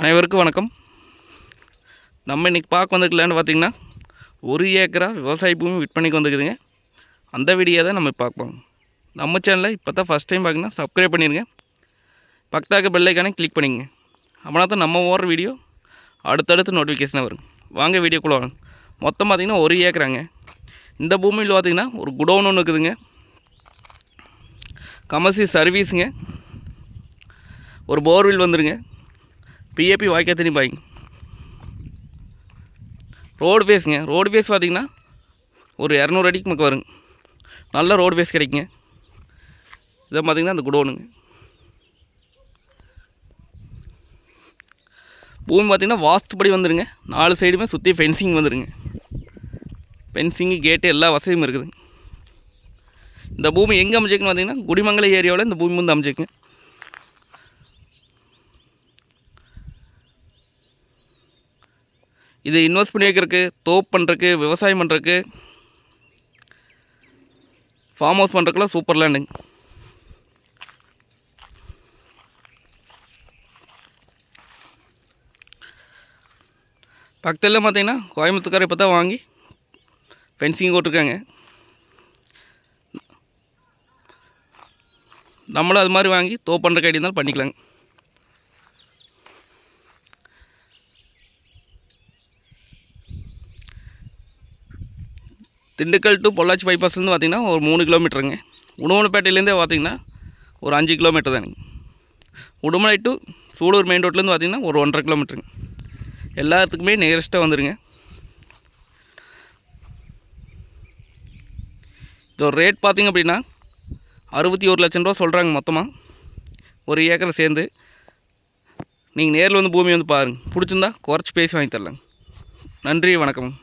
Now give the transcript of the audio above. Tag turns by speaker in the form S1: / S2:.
S1: அனைவருக்கும் வணக்கம். நம்ம இன்றைக்கி பார்க்க வந்துருக்கலான்னு பார்த்திங்கன்னா 1 ஏக்கரா விவசாய பூமி விற்பனைக்கு வந்துக்குதுங்க. அந்த வீடியோ தான் நம்ம பார்ப்போம். நம்ம சேனலில் இப்போ தான் ஃபஸ்ட் டைம் பார்த்திங்கன்னா சப்ஸ்கிரைப் பண்ணிடுங்க. பக்கத்தாக்க பெல் ஐக்கானே கிளிக் பண்ணிங்க. அப்படின்னா தான் நம்ம ஓடுற வீடியோ அடுத்தடுத்து நோட்டிஃபிகேஷனாக வரும். வாங்க வீடியோக்குள்ளே வாங்க. மொத்தம் பார்த்திங்கன்னா 1 ஏக்கராங்க. இந்த பூமியில் பார்த்திங்கன்னா ஒரு குடோன் ஒன்று இருக்குதுங்க. கமர்ஷியல் சர்வீஸுங்க. ஒரு போர்வெல் வந்துருங்க. பிஏபி வாய்க்கா தண்ணி பாய்ங்க. ரோடு ஃபேஸுங்க. ரோடு ஃபேஸ் பார்த்திங்கன்னா ஒரு 200 அடிக்கு மக்கள் வருங்க. நல்ல ரோடு ஃபேஸ் கிடைக்குங்க. இதை பார்த்திங்கன்னா அந்த குடோனுங்க. பூமி பார்த்திங்கன்னா வாஸ்துப்படி வந்துடுங்க. 4 சைடுமே சுற்றி ஃபென்சிங் வந்துடுங்க. ஃபென்சிங்கு கேட்டு எல்லா வசதியும் இருக்குதுங்க. இந்த பூமி எங்கே அமைச்சிருக்குன்னு பார்த்திங்கன்னா குடிமங்கலம் ஏரியாவில் இந்த பூமி வந்து அமைச்சிருக்குங்க. இது இன்வெஸ்ட் பண்ணி வைக்கிறதுக்கு, தோப்பு பண்ணுறதுக்கு, விவசாயம் பண்ணுறதுக்கு, ஃபார்ம் ஹவுஸ் பண்ணுறதுக்குலாம் சூப்பர் லேண்டுங்க. பக்கத்தில் பார்த்தீங்கன்னா கோயம்புத்தூர்கார இப்போ தான் வாங்கி ஃபென்சிங் போட்டிருக்காங்க. நம்மளும் அது மாதிரி வாங்கி தோப்பு பண்ணுறக்கு ஐடியா இருந்தாலும் பண்ணிக்கலாங்க. திண்டுக்கல் டு பொள்ளாச்சி பைபாஸ்லேருந்து பார்த்திங்கன்னா ஒரு 3 கிலோமீட்டருங்க. உடுமலைப்பேட்டையிலேருந்தே பார்த்திங்கன்னா ஒரு 5 கிலோமீட்டர் தானுங்க. உடுமலை டு சூலூர் மெயின் ரோட்லேருந்து பார்த்திங்கன்னா ஒரு 1.5 கிலோமீட்டருங்க. எல்லாத்துக்குமே நியரஸ்ட்டாக வந்துடுங்க. இதோட ரேட் பார்த்திங்க அப்படின்னா 61 லட்சம் ரூபா சொல்கிறாங்க மொத்தமாக 1 ஏக்கரை சேர்ந்து. நீங்கள் நேரில் வந்து பூமி வந்து பாருங்கள். பிடிச்சிருந்தா குறைச்சி பேசி வாங்கி தரலாங்க. நன்றி, வணக்கம்.